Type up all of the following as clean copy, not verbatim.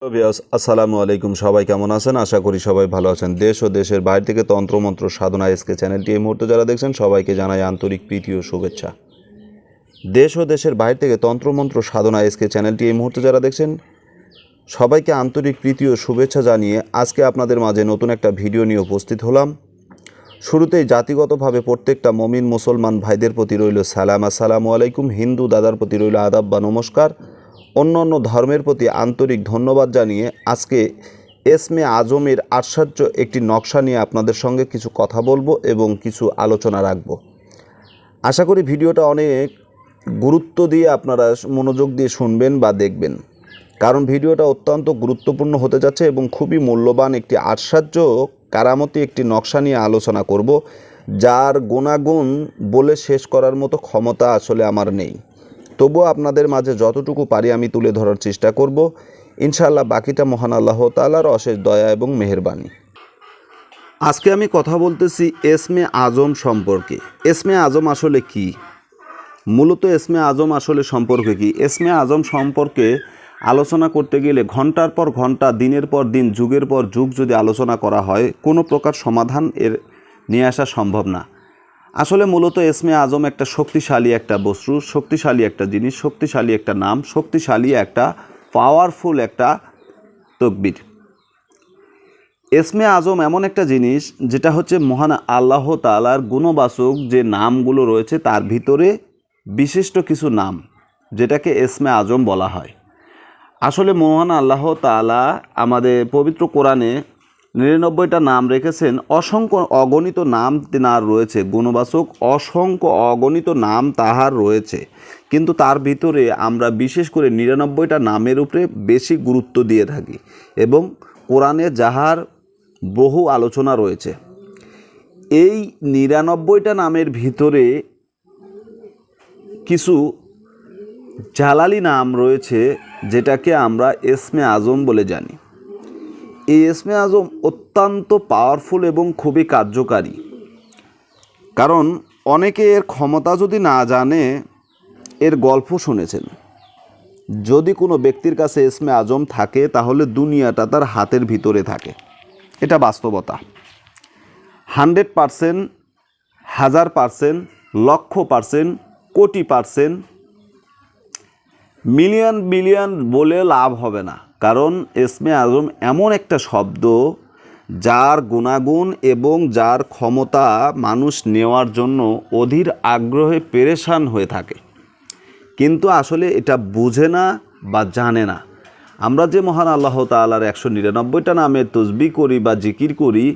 আসসালামু আলাইকুম। সবাই কেমন আছেন? আশা করি সবাই ভালো আছেন। দেশ ও দেশের বাইরে থেকে তন্ত্রমন্ত্র সাধনা এসকে চ্যানেলটি এই মুহূর্তে যারা দেখছেন সবাইকে জানাই আন্তরিক প্রীতি ও শুভেচ্ছা। দেশ ও দেশের বাইরে থেকে তন্ত্রমন্ত্র সাধনা এসকে চ্যানেলটি এই মুহূর্তে যারা দেখছেন সবাইকে আন্তরিক প্রীতি ও শুভেচ্ছা জানিয়ে আজকে আপনাদের মাঝে নতুন একটা ভিডিও নিয়ে উপস্থিত হলাম। শুরুতেই জাতিগতভাবে প্রত্যেকটা মমিন মুসলমান ভাইদের প্রতি রইল সালাম, আসসালামু আলাইকুম। হিন্দু দাদার প্রতি রইল আদাব বা নমস্কার। অন্যান্য ধর্মের প্রতি আন্তরিক ধন্যবাদ জানিয়ে আজকে এসমে আজমের আশ্চর্য একটি নকশা নিয়ে আপনাদের সঙ্গে কিছু কথা বলবো এবং কিছু আলোচনা রাখব। আশা করি ভিডিওটা অনেক গুরুত্ব দিয়ে আপনারা মনোযোগ দিয়ে শুনবেন বা দেখবেন, কারণ ভিডিওটা অত্যন্ত গুরুত্বপূর্ণ হতে যাচ্ছে এবং খুবই মূল্যবান একটি আশ্চর্য কারামতি একটি নকশা নিয়ে আলোচনা করব, যার গুণাগুণ বলে শেষ করার মতো ক্ষমতা আসলে আমার নেই। তবুও আপনাদের মাঝে যতটুকু পারি আমি তুলে ধরার চেষ্টা করব। ইনশাআল্লাহ বাকিটা মহান আল্লাহ তাআলার অশেষ দয়া এবং মেহেরবানি। আজকে আমি কথা বলতেছি এসমে আজম সম্পর্কে। এসমে আজম আসলে কি? মূলত এসমে আজম আসলে সম্পর্কে কি? এসমে আজম সম্পর্কে আলোচনা করতে গেলে ঘন্টার পর ঘন্টা, দিনের পর দিন, যুগের পর যুগ যদি আলোচনা করা হয় কোনো প্রকার সমাধান এর নিয়ে আসা সম্ভব না। আসলে মূলত এসমে আজম একটা শক্তিশালী একটা বস্তু, শক্তিশালী একটা জিনিস, শক্তিশালী একটা নাম, শক্তিশালী একটা পাওয়ারফুল একটা তকবির। এসমে আজম এমন একটা জিনিস যেটা হচ্ছে মহান আল্লাহ তাআলার গুণবাচক যে নামগুলো রয়েছে তার ভিতরে বিশিষ্ট কিছু নাম, যেটাকে এসমে আজম বলা হয়। আসলে মহান আল্লাহ তাআলা আমাদের পবিত্র কোরআনে 99টা নাম রেখেছেন। অসংখ্য অগণিত নাম তার রয়েছে, গুণবাচক অসংখ্য অগণিত নাম তাহার রয়েছে, কিন্তু তার ভিতরে আমরা বিশেষ করে 99টা নামের উপরে বেশি গুরুত্ব দিয়ে থাকি এবং কোরআনে যাহার বহু আলোচনা রয়েছে। এই 99টা নামের ভিতরে কিছু জালালি নাম রয়েছে যেটাকে আমরা এসমে আজম বলে জানি। এই এসমে আজম অত্যন্ত পাওয়ারফুল এবং খুবই কার্যকারী, কারণ অনেকে এর ক্ষমতা যদি না জানে এর গল্প শুনেছেন। যদি কোনো ব্যক্তির কাছে এসমে আজম থাকে তাহলে দুনিয়াটা তার হাতের ভিতরে থাকে, এটা বাস্তবতা। 100%, 1000%, লক্ষ%, কোটি%, মিলিয়ন বিলিয়ন বলে লাভ হবে না, কারণ এসমে আজম এমন একটা শব্দ যার গুণাগুণ এবং যার ক্ষমতা মানুষ নেওয়ার জন্য অধীর আগ্রহে পেরেশান হয়ে থাকে, কিন্তু আসলে এটা বুঝে না বা জানে না। আমরা যে মহান আল্লাহ তাআলার 199টা নামের তসবিহ করি বা জিকির করি,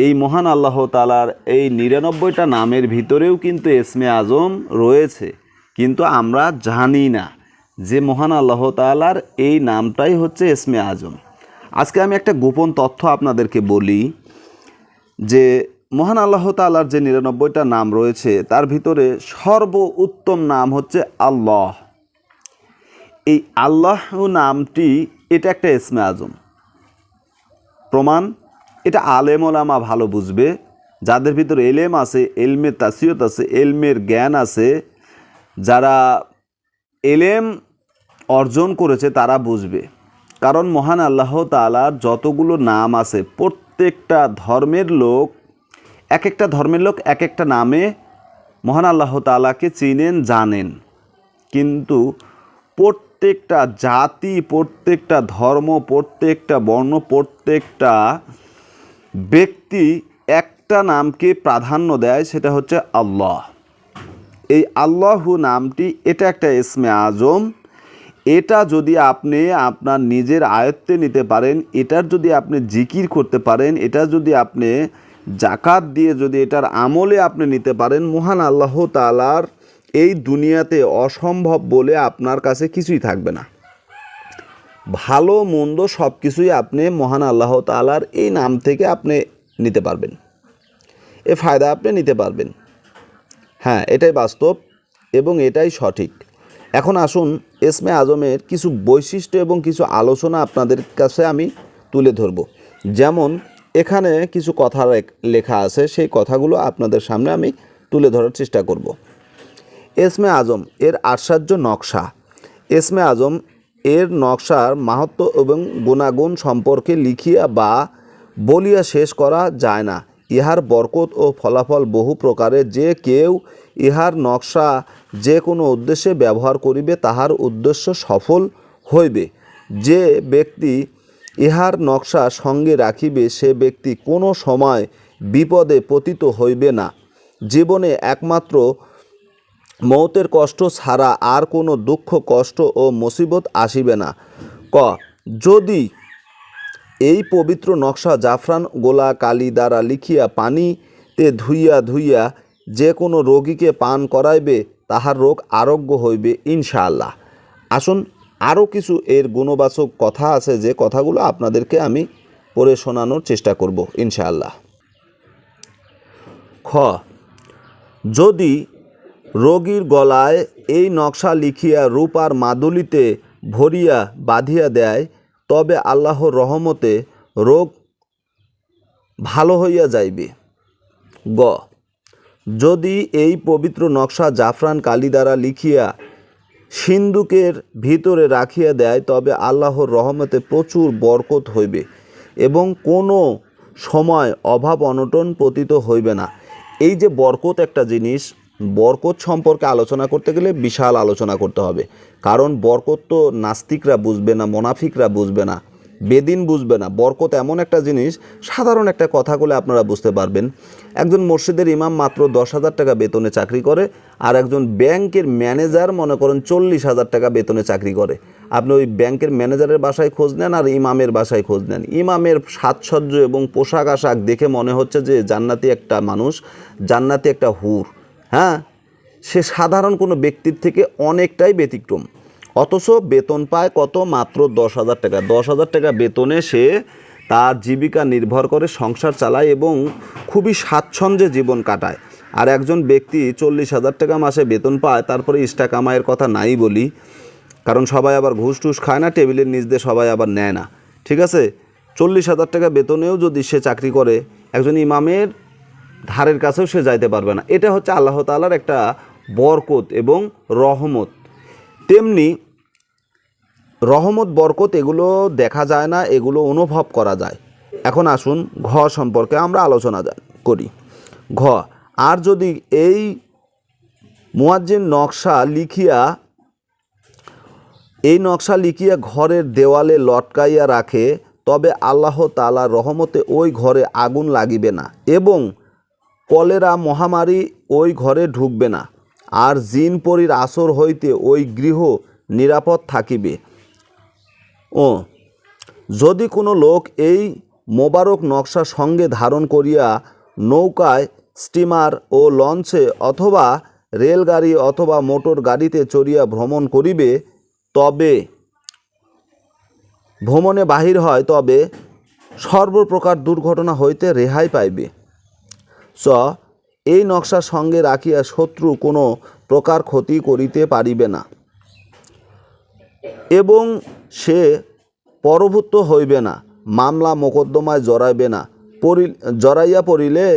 এই মহান আল্লাহ তাআলার এই 99টা নামের ভিতরেও কিন্তু এসমে আজম রয়েছে, কিন্তু আমরা জানি না যে মহান আল্লাহ তাআলার এই নামটাই হচ্ছে এসমে আজম। আজকে আমি একটা গোপন তথ্য আপনাদেরকে বলি যে মহান আল্লাহ তাআলার যে 99টা নাম রয়েছে তার ভিতরে সর্বোত্তম নাম হচ্ছে আল্লাহ। এই আল্লাহ নামটি এটা একটা এসমে আজম। প্রমাণ, এটা আলেম ওলামা ভালো বুঝবে, যাদের ভিতরে এলেম আছে, এলমের তাসিয়ত আছে, এলমের জ্ঞান আছে, যারা এলেম অর্জন করেছে তারা বুঝবে। কারণ মহান আল্লাহ তাআলার যতগুলো নাম আছে প্রত্যেকটা ধর্মের লোক, এক একটা ধর্মের লোক এক একটা নামে মহান আল্লাহ তাআলাকে চিনেন, জানেন, কিন্তু প্রত্যেকটা জাতি, প্রত্যেকটা ধর্ম, প্রত্যেকটা বর্ণ, প্রত্যেকটা ব্যক্তি একটা নামকে প্রাধান্য দেয়, সেটা হচ্ছে আল্লাহ। এই আল্লাহু নামটি এটা একটা ইসমে আজম। এটা যদি আপনি আপনার নিজের আয়ত্তে নিতে পারেন, এটার যদি আপনি জিকির করতে পারেন, এটা যদি আপনি জাকাত দিয়ে যদি এটার আমলে আপনি নিতে পারেন, মহান আল্লাহ তাআলার এই দুনিয়াতে অসম্ভব বলে আপনার কাছে কিছুই থাকবে না। ভালো মন্দ সব কিছুই আপনি মহান আল্লাহ তাআলার এই নাম থেকে আপনি নিতে পারবেন, এ ফায়দা আপনি নিতে পারবেন। হ্যাঁ, এটাই বাস্তব এবং এটাই সঠিক। এখন আসুন এসমে আজমের কিছু বৈশিষ্ট্য এবং কিছু আলোচনা আপনাদের কাছে আমি তুলে ধরব। যেমন এখানে কিছু কথা লেখা আছে, সেই কথাগুলো আপনাদের সামনে আমি তুলে ধরার চেষ্টা করব। এসমে আজম এর আশ্চর্য নকশা। এসমে আজম এর নকশার মাহাত্ম্য এবং গুণাগুণ সম্পর্কে লিখিয়া বা বলিয়া শেষ করা যায় না। ইহার বরকত ও ফলাফল বহু প্রকারের। যে কেউ ইহার নকশা যে কোনো উদ্দেশ্যে ব্যবহার করিবে তাহার উদ্দেশ্য সফল হইবে। যে ব্যক্তি ইহার নকশা সঙ্গে রাখিবে সে ব্যক্তি কোনো সময় বিপদে পতিত হইবে না। জীবনে একমাত্র মৌতের কষ্ট ছাড়া আর কোনো দুঃখ কষ্ট ও মুসিবত আসিবে না। যদি এই পবিত্র নকশা জাফরান গোলা কালি দ্বারা লিখিয়া পানিতে ধুইয়া যে কোনো রোগীকে পান করাইবে তাহার রোগ আরোগ্য হইবে ইনশাআল্লাহ। আসুন আরও কিছু এর গুণবাচক কথা আছে, যে কথাগুলো আপনাদেরকে আমি পড়ে শোনানোর চেষ্টা করব ইনশাআল্লাহ। যদি রোগীর গলায় এই নকশা লিখিয়া রূপার মাদুলিতে ভরিয়া বাঁধিয়া দেয় তবে আল্লাহর রহমতে রোগ ভালো হইয়া যাইবে। যদি এই পবিত্র নকশা জাফরান কালি দ্বারা লিখিয়া সিন্দুকের ভিতরে রাখিয়া দেয় তবে আল্লাহর রহমতে প্রচুর বরকত হইবে এবং কোনো সময় অভাব অনটন পতিত হইবে না। এই যে বরকত একটা জিনিস, বরকত সম্পর্কে আলোচনা করতে গেলে বিশাল আলোচনা করতে হবে, কারণ বরকত তো নাস্তিকরা বুঝবে না, মোনাফিকরা বুঝবে না, বেদিন বুঝবে না। বরকত এমন একটা জিনিস, সাধারণ একটা কথা বলে আপনারা বুঝতে পারবেন। একজন মসজিদের ইমাম মাত্র 10,000 টাকা বেতনে চাকরি করে, আর একজন ব্যাংকের ম্যানেজার মনে করেন 40,000 টাকা বেতনে চাকরি করে। আপনি ওই ব্যাংকের ম্যানেজারের বাসায় খোঁজ নেন আর ইমামের বাসায় খোঁজ নেন, ইমামের সাজসজ্জ এবং পোশাক আশাক দেখে মনে হচ্ছে যে জান্নাতি একটা মানুষ, জান্নাতি একটা হুর। হ্যাঁ, সে সাধারণ কোনো ব্যক্তির থেকে অনেকটাই ব্যতিক্রম, অথচ বেতন পায় কত? মাত্র 10,000 টাকা। 10,000 টাকা বেতনে সে তার জীবিকা নির্ভর করে, সংসার চালায় এবং খুবই স্বাচ্ছন্দ্যে জীবন কাটায়। আর একজন ব্যক্তি 40,000 টাকা মাসে বেতন পায়, তারপরে ইস্টা কামাইয়ের কথা নাই বলি, কারণ সবাই আবার ঘুষ টুস খায় না, টেবিলের নিচ দিয়ে সবাই আবার নেয় না, ঠিক আছে? 40,000 টাকা বেতনেও যদি সে চাকরি করে, একজন ইমামের ধারের কাছেও সে যাইতে পারবে না। এটা হচ্ছে আল্লাহ তাআলার একটা বরকত এবং রহমত। তেমনি রহমত বরকত এগুলো দেখা যায় না, এগুলো অনুভব করা যায়। এখন আসুন ঘ সম্পর্কে আমরা আলোচনা করি। ঘ, আর যদি এই মুয়াজ্জিন নকশা লিখিয়া ঘরের দেওয়ালে লটকাইয়া রাখে তবে আল্লাহ তাআলার রহমতে ওই ঘরে আগুন লাগিবে না এবং কলেরা মহামারী ওই ঘরে ঢুকবে না, আর জিন পরীর আসর হইতে ওই গৃহ নিরাপদ থাকিবে। যদি কোনো লোক এই মোবারক নকশা সঙ্গে ধারণ করিয়া নৌকায়, স্টিমার ও লঞ্চে অথবা রেলগাড়ি অথবা মোটর গাড়িতে চড়িয়া ভ্রমণে বাহির হয় তবে সর্বপ্রকার দুর্ঘটনা হইতে রেহাই পাইবে। এই নকশা সঙ্গে রাখিয়া শত্রু কোনো প্রকার ক্ষতি করিতে পারিবে না এবং সে পরভূত হইবে না, মামলা মোকদ্দমায় জড়াইয়া পড়িলে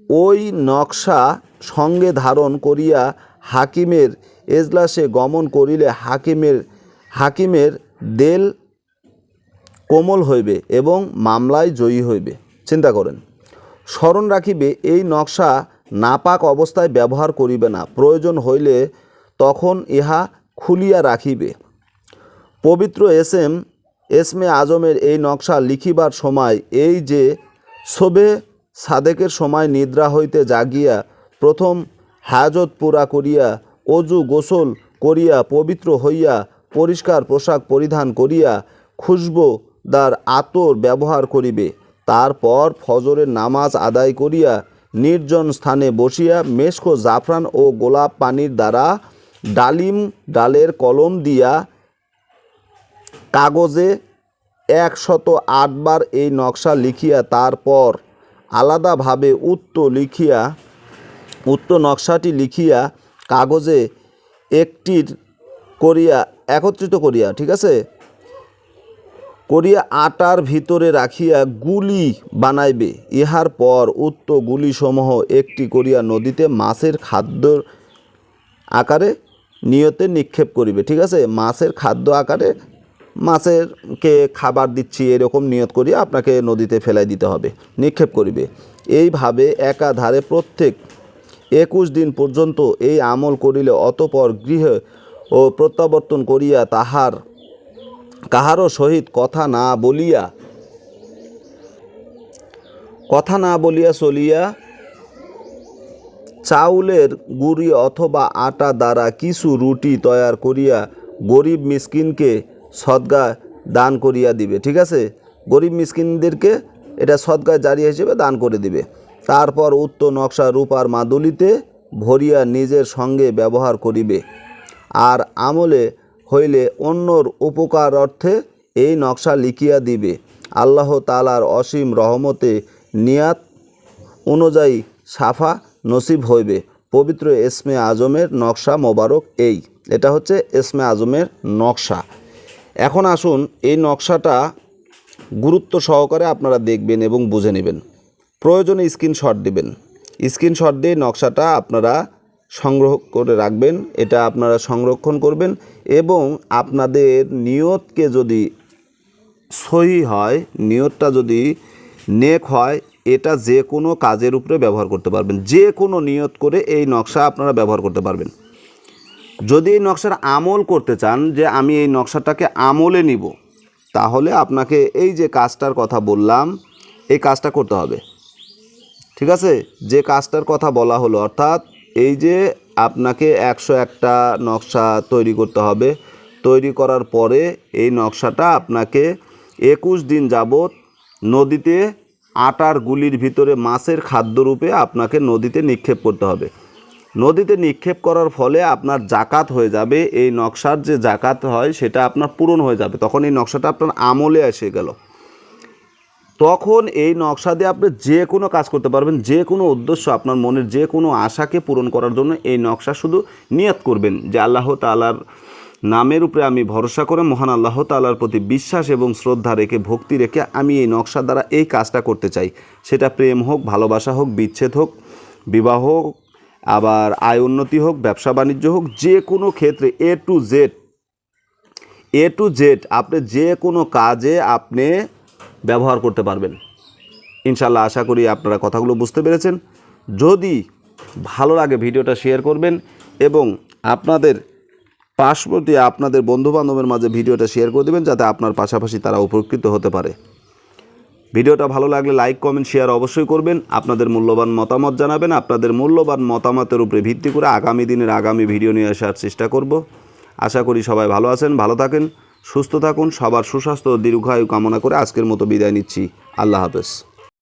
ওই নকশা সঙ্গে ধারণ করিয়া হাকিমের এজলাসে গমন করিলে হাকিমের দেল কোমল হইবে এবং মামলায় জয়ী হইবে। চিন্তা করেন, স্মরণ রাখিবে এই নকশা নাপাক অবস্থায় ব্যবহার করিবে না, প্রয়োজন হইলে তখন ইহা খুলিয়া রাখিবে। পবিত্র এসমে আজমের এই নকশা লিখিবার সময় এই যে শোবে সাদেকের সময় নিদ্রা হইতে জাগিয়া প্রথম হাজত পুরা করিয়া অজু গোসল করিয়া পবিত্র হইয়া পরিষ্কার পোশাক পরিধান করিয়া খুশবোদার আতর ব্যবহার করিবে। তারপর ফজরের নামাজ আদায় করিয়া নির্জন স্থানে বসিয়া মেশক জাফরান ও গোলাপ পানির দ্বারা ডালিম ডালের কলম দিয়া কাগজে 108 বার এই নকশা লিখিয়া তারপর আলাদাভাবে উক্ত নকশাটি লিখিয়া কাগজে একত্রিত করিয়া ঠিক আছে করিয়া আটার ভিতরে রাখিয়া গুলি বানাইবে। ইহার পর উক্ত গুলিসমূহ একটি করিয়া নদীতে মাছের খাদ্যর আকারে নিয়তে নিক্ষেপ করিবে। ঠিক আছে, মাছের খাদ্য আকারে মাছেরকে খাবার দিচ্ছি এরকম নিয়ত করিয়া আপনাকে নদীতে ফেলাই দিতে হবে, নিক্ষেপ করিবে। এইভাবে একাধারে প্রত্যেক 21 দিন পর্যন্ত এই আমল করিলে অতঃপর গৃহে ও প্রত্যাবর্তন করিয়া কাহারও সহিত কথা না বলিয়া চলিয়া চাউলের গুঁড়ি অথবা আটা দ্বারা কিছু রুটি তৈয়ার করিয়া গরিব মিসকিনকে সদকা দান করিয়া দিবে। ঠিক আছে, গরিব মিসকিনদেরকে এটা সদকা জারিয়া হিসেবে দান করে দিবে। তারপর উক্ত নকশা রূপার মাদুলিতে ভরিয়া নিজের সঙ্গে ব্যবহার করিবে। আর আমলে হইলে অন্যর উপকার অর্থে এই নকশা লিখিয়া দিবে। আল্লাহ তাআলার অসীম রহমতে নিয়াত অনুযায়ী সাফা নসিব হইবে। পবিত্র ইসমে আজমের নকশা মোবারক এই। এটা হচ্ছে ইসমে আজমের নকশা। এখন আসুন এই নকশাটা গুরুত্ব সহকারে আপনারা দেখবেন এবং বুঝে নেবেন। প্রয়োজনে স্ক্রিনশট দিবেন। স্ক্রিনশট দিয়ে নকশাটা আপনারা সংগ্রহ করে রাখবেন। এটা আপনারা সংরক্ষণ করবেন এবং আপনাদের নিয়তকে যদি সহি হয়, নিয়তটা যদি নেক হয়, এটা যে কোনো কাজের উপরে ব্যবহার করতে পারবেন। যে কোনো নিয়ত করে এই নকশা আপনারা ব্যবহার করতে পারবেন। যদি এই নকশার আমল করতে চান যে আমি এই নকশাটাকে আমলে নিব, তাহলে আপনাকে এই যে কাজটার কথা বললাম এই কাজটা করতে হবে। ঠিক আছে, যে কাজটার কথা বলা হলো, অর্থাৎ এই যে আপনাকে 101টা নকশা তৈরি করতে হবে। তৈরি করার পরে এই নকশাটা আপনাকে 21 দিন যাবত নদীতে আটার গুলির ভিতরে মাছের খাদ্যরূপে আপনাকে নদীতে নিক্ষেপ করতে হবে। নদীতে নিক্ষেপ করার ফলে আপনার জাকাত হয়ে যাবে। এই নকশার যে জাকাত হয় সেটা আপনার পূরণ হয়ে যাবে। তখন এই নকশাটা আপনার আমলে এসে গেল। তখন এই নকশা দিয়ে আপনি যে কোনো কাজ করতে পারবেন। যে কোনো উদ্দেশ্য, আপনার মনের যে কোনো আশাকে পূরণ করার জন্য এই নকশা শুধু নিয়ত করবেন যে আল্লাহ তাআলার নামের উপরে আমি ভরসা করে, মহান আল্লাহ তাআলার প্রতি বিশ্বাস এবং শ্রদ্ধা রেখে, ভক্তি রেখে আমি এই নকশা দ্বারা এই কাজটা করতে চাই। সেটা প্রেম হোক, ভালোবাসা হোক, বিচ্ছেদ হোক, বিবাহ হোক, আবার আয় উন্নতি হোক, ব্যবসা বাণিজ্য হোক, যে কোনো ক্ষেত্রে এ টু জেড আপনি যে কোনো কাজে আপনি ব্যবহার করতে পারবেন। ইনশাআল্লাহ আশা করি আপনারা কথাগুলো বুঝতে পেরেছেন। যদি ভালো লাগে ভিডিওটা শেয়ার করবেন এবং আপনাদের পার্শ্ববর্তী আপনাদের বন্ধুবান্ধবের মাঝে ভিডিওটা শেয়ার করে দেবেন, যাতে আপনার পাশাপাশি তারা উপকৃত হতে পারে। ভিডিওটা ভালো লাগলে লাইক, কমেন্ট, শেয়ার অবশ্যই করবেন। আপনাদের মূল্যবান মতামত জানাবেন। আপনাদের মূল্যবান মতামতের উপরে ভিত্তি করে আগামী দিনের আগামী ভিডিও নিয়ে আসার চেষ্টা করব। আশা করি সবাই ভালো আছেন, ভালো থাকেন, সুস্থ থাকুন। সবার সুস্বাস্থ্য ও দীর্ঘায়ু কামনা করে আজকের মতো বিদায় নিচ্ছি। আল্লাহ হাফেজ।